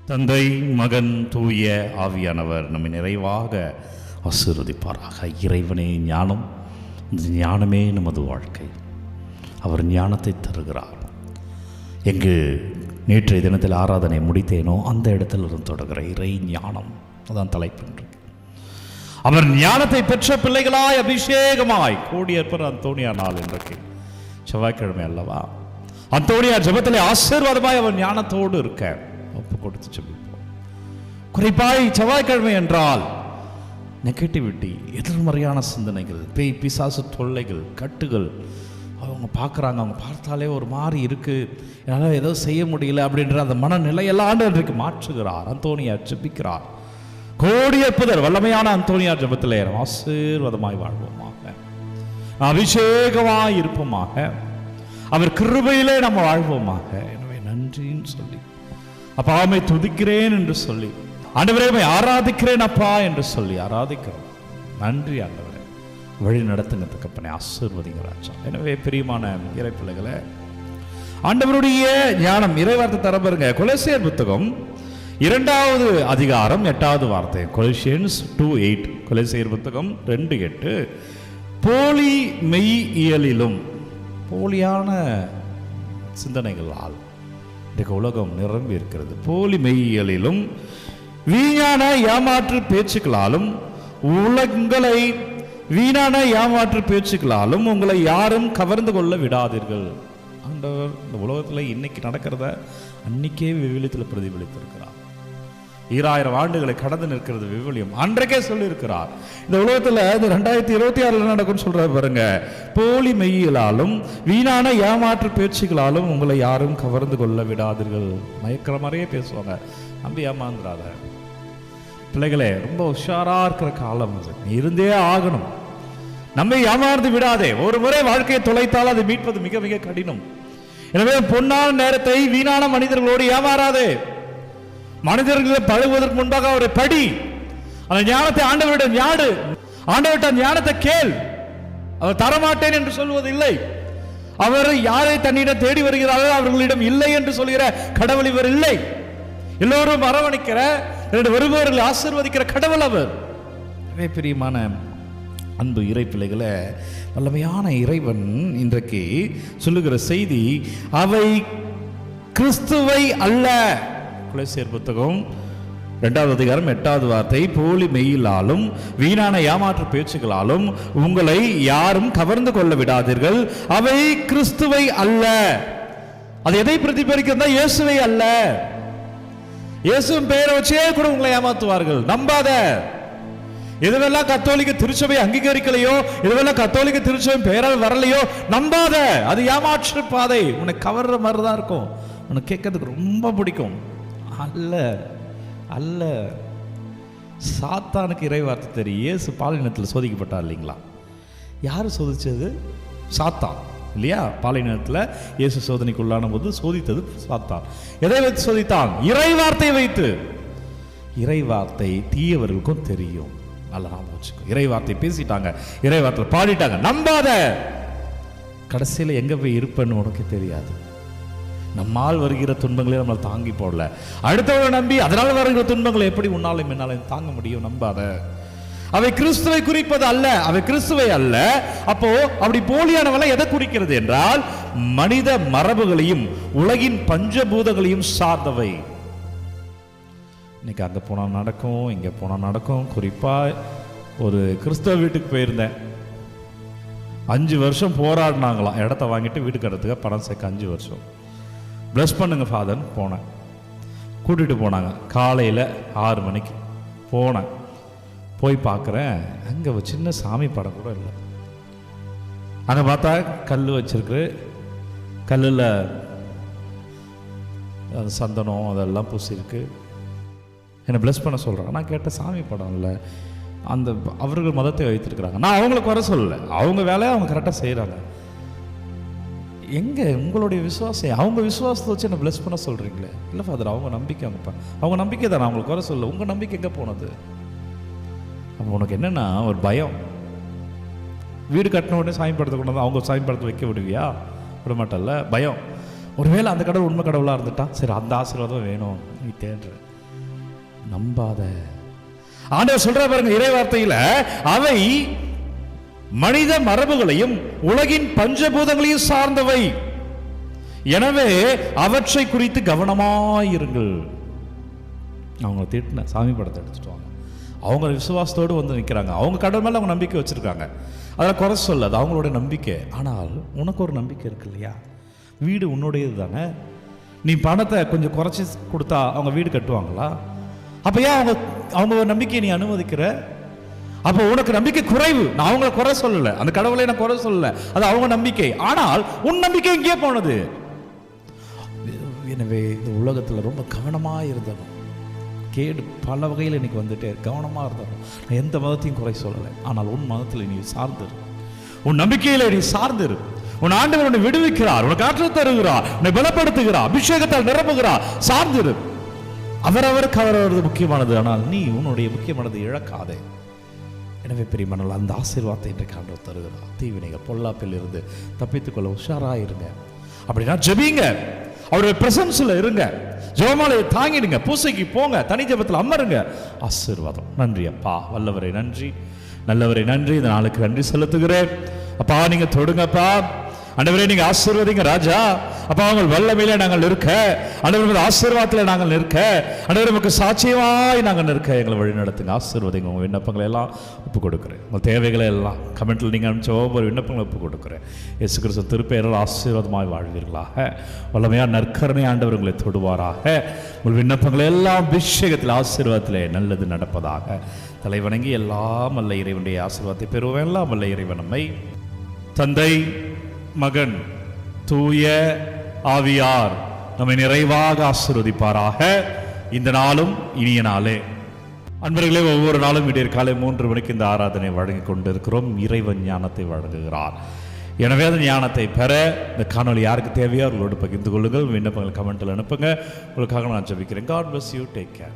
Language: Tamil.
தந்தை, மகன், தூய ஆவியானவர் நம்மை நிறைவாக ஆசீர்வதிப்பாராக. இறைவனே ஞானம், இந்த ஞானமே நமது வாழ்க்கை. அவர் ஞானத்தை தருகிறார். எங்கு நேற்றைய தினத்தில் ஆராதனை முடித்தேனோ அந்த இடத்தில் இருந்து தொடர்கிற இறை ஞானம், அதான் தலைப்பு. அவர் ஞானத்தை பெற்ற பிள்ளைகளாய் அபிஷேகமாய் கோடியற்பர் அந்தோனியார் நாள் இன்றைக்கு செவ்வாய்க்கிழமை அல்லவா? அந்தோனியார் ஜெபத்திலே ஆசீர்வாதமாய் அவர் ஞானத்தோடு இருக்க ஒப்பு கொடுத்து ஜெபிப்போம். குறிப்பாய் செவ்வாய்க்கிழமை என்றால் நெகட்டிவிட்டி, எதிர்மறையான சிந்தனைகள், பேய் பிசாசு தொல்லைகள், கட்டுகள் அவங்க பார்க்குறாங்க. அவங்க பார்த்தாலே ஒரு மாதிரி இருக்குது, என்னால் ஏதோ செய்ய முடியல அப்படின்ற அந்த மனநிலையெல்லாம் ஆண்டவருக்கு மாற்றுகிறார். அந்தோனியார் ஜெபிக்கிறார். கோடியற்பர் வல்லமையான அந்தோனியார் ஜெபத்திலே ஆசீர்வாதமாய் வாழ்வோமாக, அபிஷேகமாய் இருப்போமாக, அவர் கிருபையிலே நம்ம வாழ்வோமாக. எனவே நன்றின்னு சொல்லி, அப்பாவை துதிக்கிறேன் என்று சொல்லி, ஆண்டவரே ஆராதிக்கிறேன் அப்பா என்று சொல்லி ஆராதிக்கிறோம். நன்றி ஆண்டவரே, வழி நடத்துங்க தகப்பனே, ஆசீர்வதிங்கராச்சா. எனவே பிரியமான இறை பிள்ளைகளே, ஆண்டவருடைய ஞானம் இறைவார்த்தை தர பாருங்க. கொலோசியர் புத்தகம் 2வது அதிகாரம் 8வது வார்த்தை. கொலோசியன்ஸ் 2:8. கொலோசியர் புத்தகம் 2:8. போலி மெய்யியலிலும், போலியான சிந்தனைகளால் இன்றைக்கு உலகம் நிரம்பி இருக்கிறது. போலி மெய்யியலிலும் வீணான ஏமாற்று பேச்சுக்களாலும் உங்களை வீணான ஏமாற்று பேச்சுக்களாலும் உங்களை யாரும் கவர்ந்து கொள்ள விடாதீர்கள். ஆண்டவர் இந்த உலகத்தில் இன்னைக்கு நடக்கிறத அன்னைக்கே விவிலியத்தில் பிரதிபலித்திருக்கிறார். 2000 ஆண்டுகளை கடந்து நிற்கிறது விவிலியம். அன்றைக்கே சொல்லியிருக்கிறார். இந்த உலகத்தில் இந்த 2026 நடக்கும்னு சொல்ற பாருங்க. போலி மெய்யியலாலும் வீணான ஏமாற்று பேச்சுகளாலும் உங்களை யாரும் கவர்ந்து கொள்ள விடாதீர்கள். மயக்கிற மாதிரியே பேசுவாங்க, நம்பி ஏமாந்துடாத. பிள்ளைகளே, ரொம்ப உஷாரா இருக்கிற காலம் அது. நீ இருந்தே ஆகணும். நம்மை ஏமாந்து விடாதே. ஒரு முறை வாழ்க்கையை தொலைத்தால் அதை மீட்பது மிக மிக கடினம். எனவே பொன்னான நேரத்தை வீணான மனிதர்களோடு ஏமாறாதே. மனிதர்களை பழகுவதற்கு முன்பாக அவரை படி. அந்த ஞானத்தை ஆண்டவரிடம் ஞாடு. ஆண்டவர்கிட்ட ஞானத்தை கேள். அவர் தரமாட்டேன் என்று சொல்வது இல்லை. அவர் யாரை தன்னிடம் தேடி வருகிறார்கள் அவர்களிடம் இல்லை என்று சொல்கிற கடவுள் இவர் இல்லை. எல்லோரும் அரவணைக்கிற, வருபவர்களை ஆசீர்வதிக்கிற கடவுள் அவர். பிரியமான அன்பு இறை பிள்ளைகளை, வல்லமையான இறைவன் இன்றைக்கு சொல்லுகிற செய்தி, அவை கிறிஸ்துவை அல்ல. கொலோசியர் புத்தகம் 2வது அதிகாரம் 8வது வார்த்தை. போலி மெய்யிலாலும் வீணான ஏமாற்று பேச்சுகளாலும் உங்களை யாரும் கவர்ந்து கொள்ள விடாதீர்கள். அவை கிறிஸ்துவை அல்ல. அது எதை பிரதிபலிக்கிறதா? இயேசுவை அல்ல. இயேசுவின் பெயரை வச்சே கூட உங்களை ஏமாத்துவார்கள். நம்பாத. எதுவெல்லாம் கத்தோலிக்க திருச்சபை அங்கீகரிக்கலையோ, எதுவெல்லாம் கத்தோலிக்க திருச்சபை பெயரால் வரலையோ, நம்பாத. அது ஏமாற்று பாதை. உன்னை கவர்ற மாதிரி தான் இருக்கும். உனக்கு கேட்கறதுக்கு ரொம்ப பிடிக்கும். அல்ல அல்ல. சாத்தானுக்கு இறை வார்த்தை தெரியும். இயேசு பாலினத்தில் சோதிக்கப்பட்டார் இல்லைங்களா? யார் சோதிச்சது? சாத்தான் இல்லையா? பாலினத்தில் இயேசு சோதனைக்குள்ளான போது சோதித்தது சாத்தான். எதை வைத்து சோதித்தான்? இறை வார்த்தையை வைத்து. இறை வார்த்தை தீயவர்களுக்கும் தெரியும். நல்லா வச்சுக்கோ. இறை வார்த்தை பேசிட்டாங்க, இறை வார்த்தை பாடிட்டாங்க, நம்பாத. கடைசியில் எங்க போய் இருப்பேன்னு உனக்கு தெரியாது. நம்மால் வருகிற துன்பங்களே நம்மளை தாங்கி போடல. அடுத்தவரை நம்பி அதனால் வருகிற துன்பங்களை எப்படி உன்னாலும் என்னாலும் தாங்க முடியும்? நம்பாத. அவை கிறிஸ்துவை குறிப்பது அல்ல. அவை கிறிஸ்துவை அல்ல. அப்போ அப்படி போலியானவளை எதை குறிக்கிறது என்றால், மனித மரபுகளையும் உலகின் பஞ்சபூதங்களையும் சார்ந்தவை. இன்னைக்கு அங்கே போனால் நடக்கும், இங்கே போனால் நடக்கும். குறிப்பாக ஒரு கிறிஸ்தவ வீட்டுக்கு போயிருந்தேன். 5 வருஷம் போராடினாங்களாம் இடத்த வாங்கிட்டு வீட்டுக்கு எடுத்துக்க பணம் சேர்க்க. 5 வருஷம். ப்ளஸ் பண்ணுங்க ஃபாதர். போனேன், கூட்டிகிட்டு போனாங்க. காலையில் 6 மணிக்கு போனேன். போய் பார்க்குறேன், அங்கே ஒரு சின்ன சாமி படம் கூட இல்லை. அங்கே பார்த்தா கல் வச்சிருக்கு. கல்லில் சந்தனம் அதெல்லாம் பூசிருக்கு. என்னை ப்ளஸ் பண்ண சொல்கிறாங்க. நான் கேட்ட சாமி படம் இல்லை, அந்த அவர்கள் மதத்தை வைத்திருக்கிறாங்க. நான் அவங்களுக்கு வர சொல்லலை, அவங்க வேலையை அவங்க கரெக்டாக செய்கிறாங்க. எங்கே உங்களுடைய விசுவாசம்? அவங்க விசுவாசத்தை வச்சு என்ன ப்ளஸ் பண்ண சொல்கிறீங்களே? இல்லை ஃபாதர், அவங்க நம்பிக்கை, அவங்க நம்பிக்கை தானே, அவங்களுக்கு வர சொல்ல. உங்கள் நம்பிக்கை எங்கே போனது? அப்போ உனக்கு என்னென்னா ஒரு பயம். வீடு கட்டின உடனே சாமி படத்தை கொண்டு வந்து அவங்க சாமி படத்தை வைக்க விடுவியா? விட மாட்டல்ல. பயம். ஒருவேளை அந்த கடவுள் உண்மை கடவுளாக இருந்துட்டா சரி, அந்த ஆசீர்வாதம் வேணும் நீ தேடுற. நம்பாத. ஆண்டவர் சொல்ற பாருங்க இறை வார்த்தையில, அவை மனித மரபுகளையும் உலகின் பஞ்சபூதங்களையும் சார்ந்தவை, எனவே அவற்றை குறித்து கவனமாயிருங்கள். அவங்க திட்டின சாமி படத்தை எடுத்துட்டு வாங்க, அவங்க விசுவாசத்தோடு வந்து நிற்கிறாங்க, அவங்க கடவுள் மேலே அவங்க நம்பிக்கை வச்சுருக்காங்க, அதில் குறை சொல்ல, அது அவங்களோட நம்பிக்கை. ஆனால் உனக்கு ஒரு நம்பிக்கை இருக்கு இல்லையா? வீடு உன்னுடையது தானே. நீ பணத்தை கொஞ்சம் குறைச்சி கொடுத்தா அவங்க வீடு கட்டுவாங்களா? அப்போ ஏன் அவங்க நம்பிக்கையை நீ அனுமதிக்கிற? அப்போ உனக்கு நம்பிக்கை குறைவு. நான் அவங்கள குறை சொல்லலை, அந்த கடவுளை நான் குறை சொல்லலை, அது அவங்க நம்பிக்கை. ஆனால் உன் நம்பிக்கை எங்கே போனது? எனவே இந்த உலகத்தில் ரொம்ப கவனமாக இருந்தணும். கேடு பல வகையில் இன்னைக்கு வந்துட்டு கவனமாக இருந்தோம். நான் எந்த மதத்தையும் குறை சொல்லலை, ஆனால் உன் மதத்தில் நீ சார்ந்திரு, உன் நம்பிக்கையில் நீ சார்ந்திரு. உன் ஆண்டவர் உன்னை விடுவிக்கிறார், உனக்கு ஆற்றல் தருகிறார், உன்னை பலப்படுத்துகிறார், அபிஷேகத்தால் நிரப்புகிறார். சார்ந்திரு. அவரவருக்கு அவரவரது முக்கியமானது, ஆனால் நீ உன்னுடைய முக்கியமானது இழக்காதே. எனவே பெரியமனால் அந்த ஆசீர்வாதத்தை இன்றைக்கு ஆண்டவர் தருகிறார். தீவினைகள் பொல்லாப்பில் இருந்து தப்பித்துக்கொள்ள உஷாராயிருங்க. அப்படின்னா ஜெபிங்க, அவருடைய பிரசன்ஸ்ல இருங்க, ஜெபமாலையை தாங்கிடுங்க, பூசைக்கு போங்க, தனி ஜெபத்தில் அமருங்க. ஆசீர்வாதம். நன்றி அப்பா, வல்லவரை நன்றி, நல்லவரை நன்றி. இந்த நாளுக்கு நன்றி செலுத்துகிறேன் அப்பா. நீங்க தொடுங்கப்பா ஆண்டவரே, நீங்க ஆசீர்வதிங்க ராஜா. அப்பா உங்கள் வல்லமையில நாங்கள் இருக்க, ஆண்டவர் ஆசீர்வாதத்தில் நாங்கள் நிற்க, ஆண்டவர் நமக்கு சாட்சியமாய் நாங்கள் நிற்க எங்களை வழி நடத்துங்க. ஆசீர்வதிங்க. உங்கள் விண்ணப்பங்களை எல்லாம் ஒப்பு கொடுக்குறேன், உங்கள் தேவைகளை எல்லாம் கமெண்ட்டில் நீங்கள் அனுப்பிச்ச ஒவ்வொரு விண்ணப்பங்களை ஒப்பு கொடுக்குறேன். இயேசு கிறிஸ்து திருப்பெயரால் ஆசீர்வாதமாய் வாழ்வீர்களாக. வல்லமையாக நற்கருணை ஆண்டவர் உங்களை தொடுவாராக. உங்கள் விண்ணப்பங்களை எல்லாம் அபிஷேகத்தில் ஆசீர்வாதத்திலே நல்லது நடப்பதாக. தலைவணங்கி எல்லாம் வல்ல இறைவனுடைய ஆசீர்வாதத்தை பெறுவேன். எல்லாம் வல்ல இறைவன் நம்மை தந்தை, மகன், தூய ஆவியார் நம்மை நிறைவாக ஆசீர்வதிப்பாராக. இந்த நாளும் இனிய நாளே. அன்பர்களே, ஒவ்வொரு நாளும் விடியற் காலை 3 மணிக்கு இந்த ஆராதனை வழங்கி கொண்டிருக்கிறோம். இறைவன் ஞானத்தை வழங்குகிறார். எனவே அந்த ஞானத்தை பெற இந்த காணொலி யாருக்கு தேவையோ அவர்களோடு பகிர்ந்து கொள்ளுங்கள். விண்ணப்பங்கள் கமெண்ட்டில் அனுப்புங்க. உங்களுக்காக நான் ஜெபிக்கிறேன். God bless you. Take care.